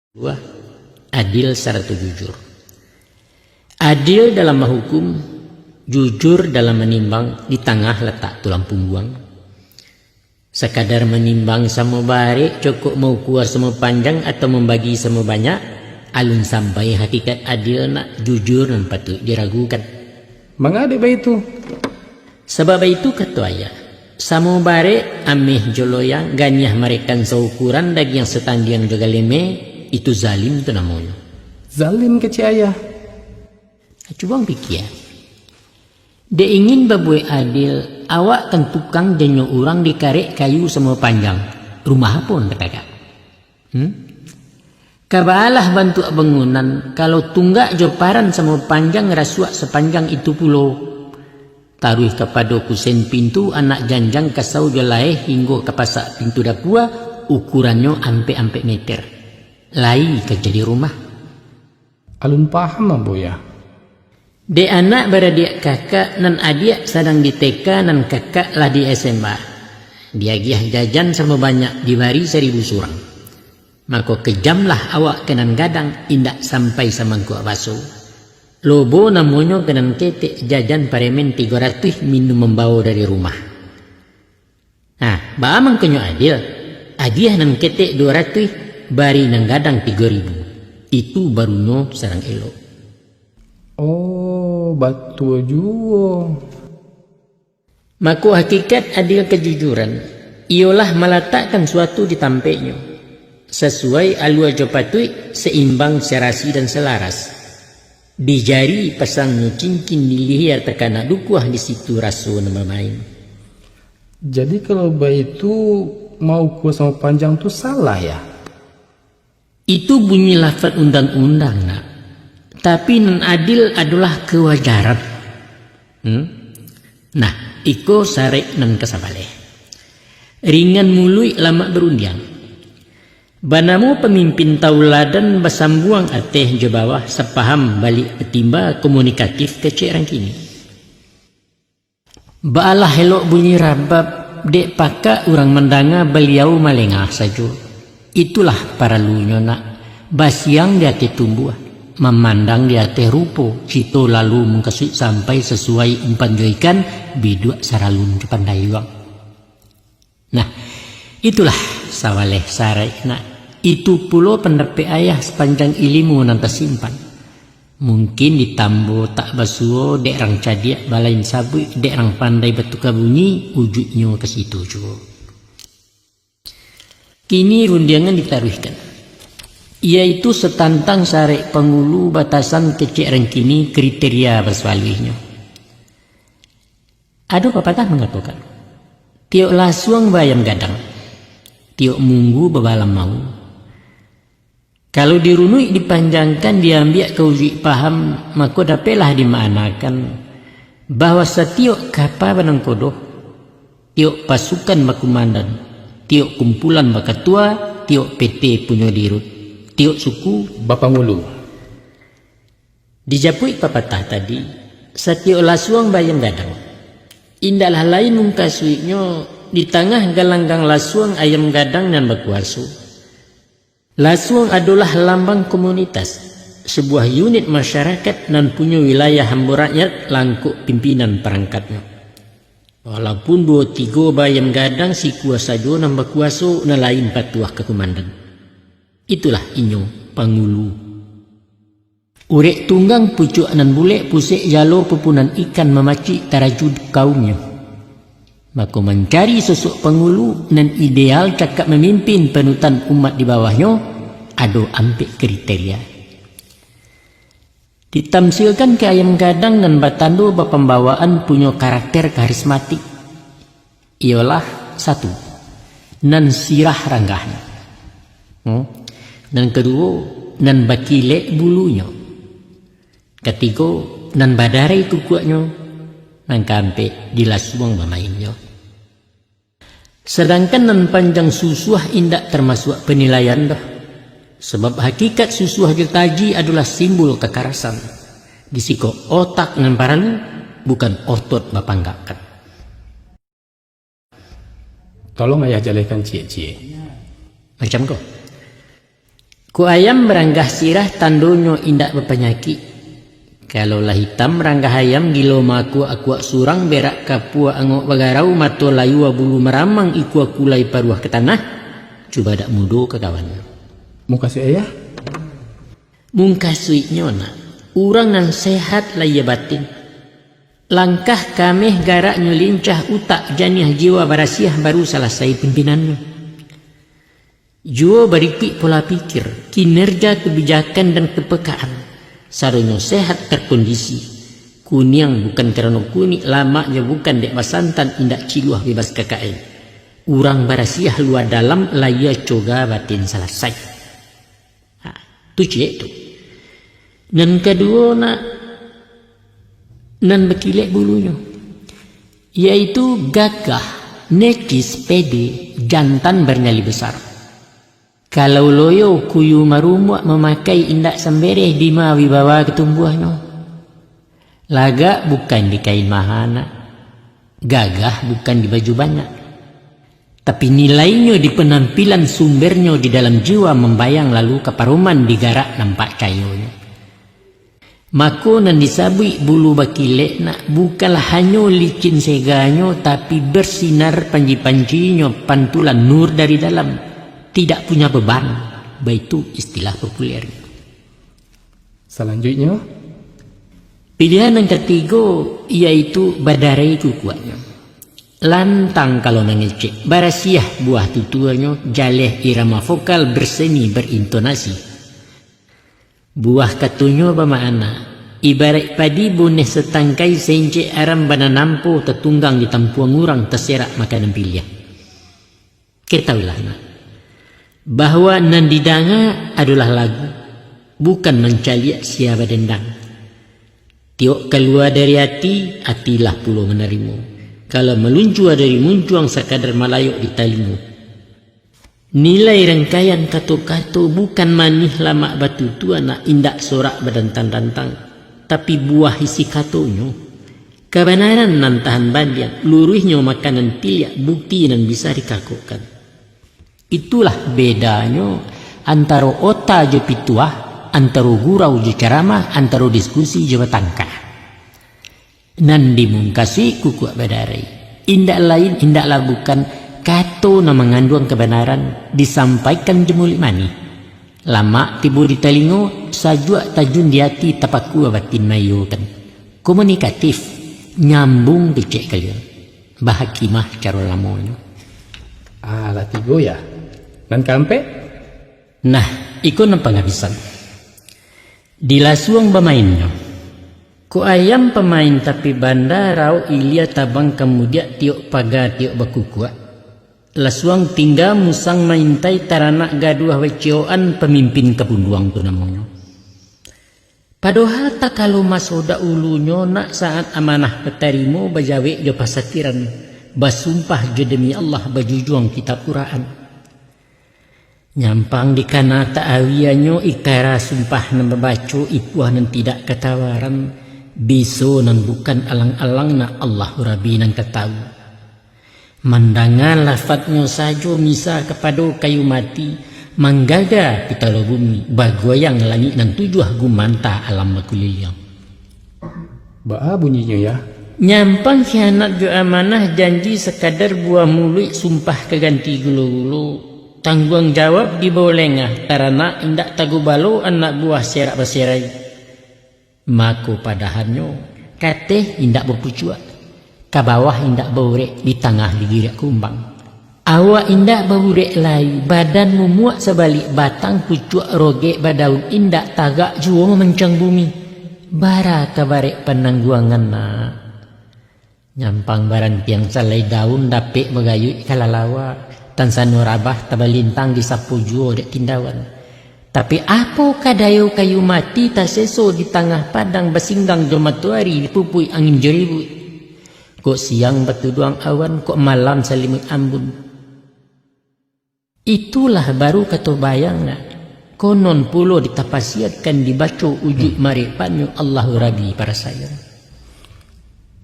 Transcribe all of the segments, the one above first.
Dua, adil serta jujur. Adil dalam menghukum, jujur dalam menimbang, di tengah letak tulang punggung. Sekadar menimbang sama bare, cukup mau kuar sama panjang atau membagi sama banyak, alun sampai hakikat adil nak jujur dan patut diragukan. Mengapa itu? Sebab itu kata ayah, sama bare ameh joloyang ganyah mereka seukuran daging setandiang juga leme, itu zalim tu namanya. Zalim kecil ayah. Coba pikir. Dia ingin berbuat adil, awak kan tukang jenyo orang dikarek kayu semua panjang. Rumah pun kakak. Kabalah bantu bangunan, kalau tunggak joparan semua panjang rasuak sepanjang itu pulau. Taruh kepada kusen pintu anak janjang kasau jolai hingga ke pasak pintu dapua, ukurannya ampe-ampe meter. Lai kerja di rumah. Alun paham aboya. De anak beradik kakak nan adik sedang di TK nan kakak lah di SMA. Dia giah jajan sama banyak dibari 1000 surang. Maka kejamlah awak kenan gadang indak sampai sama gua baso. Lobo namanya kenan ketek jajan paremen 300 minum membawa dari rumah. Nah, baamang kenyo adil. Adiah nan ketek 200 bari nang gadang 3000. Itu barunya sarang elok. Oh, batu juo. Maka hakikat adil kejujuran ialah meletakkan suatu di tampeknya sesuai alua jopatui, seimbang, serasi dan selaras. Di jari pasangnya cincin di leher terkena dukuah di situ rasu nama main. Jadi kalau itu mau kuas sama panjang tuh salah ya? Itu bunyi lafaz undang-undang nak. Tapi non adil adalah kewajaran. Nah, iko sarek nan kesabaleh. Ringan mului lama berundiang. Banamu pemimpin tauladan basambuang ateh je bawah sepaham balik ketimba komunikatif kecek rangkini. Baalah helok bunyi rabab dek pakak orang mendanga beliau malengah saja. Itulah para lunya nak. Basiang dia tumbuh. Memandang di atas rupo, cito lalu mengkasut sampai sesuai umpan joikan biduk saralun depan dayuang. Nah, itulah sawaleh sarai nak. Itu pulo pendapat ayah sepanjang ilmu nan tersimpan. Mungkin ditambo tak basuo dek rang cadiak balain sabui dek rang pandai betuka bunyi wujudnya ke situ juga. Kini rundiangan ditaruhkan. Yaitu setantang sarek pengulu batasan kecek rengkini kriteria bersualihnya. Ada pepatah mengatakan, tiok lasuang bayam gadang, tiok munggu bebalam mau. Kalau dirunui dipanjangkan diambil ke uji paham, maka dapatlah dimaknakan bahwa setiok kapal benang kodoh, tiok pasukan bakumandan, tiok kumpulan bakatua, tiok PT punya dirut. Tiok suku Bapak Ngulu. Dijapui pepatah tadi, setiok lasuang bayang gadang. Indahlah lain mungkasuiknya di tengah galanggang lasuang ayam gadang dan bakuasu. Lasuang adalah lambang komunitas, sebuah unit masyarakat dan punya wilayah hamba rakyat langkuk pimpinan perangkatnya. Walaupun 2-3 bayam gadang si kuasa jo dan bakuasu na lain patuah ke komandan. Itulah inyo pangulu. Urek tunggang pucuk nan bule pusik jalo pupunan ikan memaci tarajud kaumnya. Maka mencari sosok pangulu nan ideal cakap memimpin penutan umat di bawahnya, ado ampek kriteria. Ditamsilkan ke ayam gadang dan batando bapembawaan punya karakter karismatik. Ialah 1. Nan sirah ranggahnya. Dan kedua, nan bakile bulunya. Ketiga, nan badare kukuaknya. Nan kampe dilasuang bermainnya. Sedangkan nan panjang susuah indak termasuk penilaian dah. Sebab hakikat susuah jetaji adalah simbol kekerasan. Disiko otak nan paralu, bukan otot bapanggakan. Tolong ayah jalekan cie-cie. Macam kau? Ku ayam meranggah sirah tandonyo indak berpenyakit. Kalau lah hitam meranggah ayam gilo maku aku surang berak kapua angok bagarau mato layu bulu meramang iku aku lai paruah ke tanah. Cuba dak mudo ke kawannya. Mau kasih ayah? Mungkasuiknya nak. Urang nan sehat laya batin. Langkah kameh garaknya lincah utak janiah jiwa barasiah baru selesai pimpinannya. Jua berikut pola pikir, kinerja kebijakan dan kepekaan. Saronyo sehat terkondisi. Kuniang bukan kerana kuning, lamanya bukan dek basantan indak ciluah bebas KKN. Urang barasiah luar dalam laya coga batin selesai. Tu cik tu. Dan kedua nak nan berkilik bulunya, yaitu gagah, necis, pede, jantan bernyali besar. Kalau loyo kuyu marumuak memakai indak sembereh di ma wibawa ketumbuhnya. Lagak bukan di kain mahana, gagah bukan di baju banyak. Tapi nilainya di penampilan sumbernya di dalam jiwa membayang lalu keparuman digarak nampak cayonya. Mako nan disabui bulu bakilek nak bukanlah hanya licin seganyo tapi bersinar panji-panjinya pantulan nur dari dalam, tidak punya beban. Itu istilah populer. Selanjutnya, pilihan yang ketiga yaitu badarai kukuatnya. Lantang kalau mengecek, barasiah buah tutuanya, jaleh irama vokal berseni berintonasi. Buah katunya bermakna ibarat padi boneh setangkai senje aram bana nampu tertunggang di tampuang urang terserak makanan pilihan. Ketahuilah nak, bahwa nandidanga adalah lagu, bukan mencaliak siapa dendang. Tiok keluar dari hati, hatilah puluh menerima. Kalau meluncur dari muncuang sekadar malayuk di talimu. Nilai rangkaian kato-kato bukan manih lama batu tua nak indak sorak berdantang-dantang, tapi buah isi katonyo. Kebenaran nan tahan bandian, luruhnya makanan tiliak bukti nan bisa dikakukan. Itulah bedanya antara ota je pituah, antara gurau je ceramah, antara diskusi je betangkah. Nan dimungkasi kukuak badarai. Indak lain, indaklah bukan kato na mengandung kebenaran disampaikan jemulik mani. Lama tibu di telingo, sajua tajun di hati tapaku batin mayu kan. Komunikatif, nyambung kecek kalian. Bahakimah cara lamonyo. lah tigo ya. Dan kampe? Nah, ikut nampak ngabisan. Dilasuang bermainnya. Ku ayam pemain tapi banda rau ilia tabang kemudian tiok paga tiok bakukua. Lasuang tinggal musang maintai taranak gaduh wecioan pemimpin kepunduang tu namanya. Padahal tak kalau masoda ulunya nak saat amanah petarimo bajawe jo pasatiran. Basumpah jo demi Allah bajujuang kitab Quran. Nyampang di kana ta'awiyanyo ikara sumpah nan membaca ipuah nan tidak ketawaran. Biso nan bukan alang-alang na Allah Rabbi nan ketahu. Mandangan lafadnya saja misa kepada kayu mati. Manggaga pitalo bumi. Bagoyang langit nan tujuh gumanta alam makuliliang. Ba'a bunyinya ya. Nyampang khianat jo amanah janji sekadar buah mulut sumpah keganti gulu-gulu. Tanggung jawab di bawah lengah. Karena indak tagu balo anak buah serak berserai. Mako padahannya kateh indak berpucuak, ke bawah indak baurek, di tengah digirak kumbang. Awak indak baurek lai, badan memuak sebalik batang pucuak rogek badaun indak tagak jua memencang bumi. Bara kabarek penangguangan nak. Nyampang barang tiang salai daun dapik bagayut kalalawa, tan sanu rabah tabalintang di sapu jua dek tindawan. Tapi apa kadayo kayu mati tak seso di tengah padang basinggang jomatuari dipupui angin jeribut. Kok siang batuduang awan, kok malam selimut ambun. Itulah baru kata bayang nak. Konon pulo ditapasiatkan dibaca ujuk maripannya Allahu Rabbi para saya.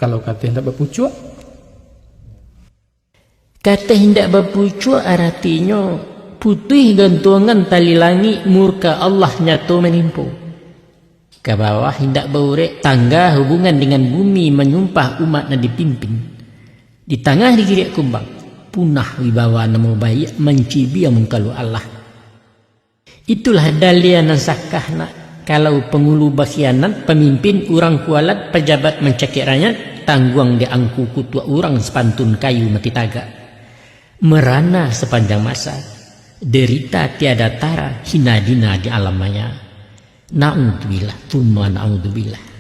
Kalau kata hendak berpucuk? Kata hendak berpucuk artinya putih gantungan tali langi murka Allah nyato menimpo. Ke bawah hendak baurek tangga hubungan dengan bumi menyumpah umat na dipimpin. Di tengah dikiriak kumbang punah wibawa namo bayi mencibi mengkalu Allah. Itulah dalian sakahna kalau pengulu bakhianat pemimpin orang kualat pejabat mencekik rakyat tangguang di angku kutua orang sepantun kayu mati taga. Merana sepanjang masa derita tiada tara hina dina di alam maya. Na'udzubillah, thumma na'udzubillah.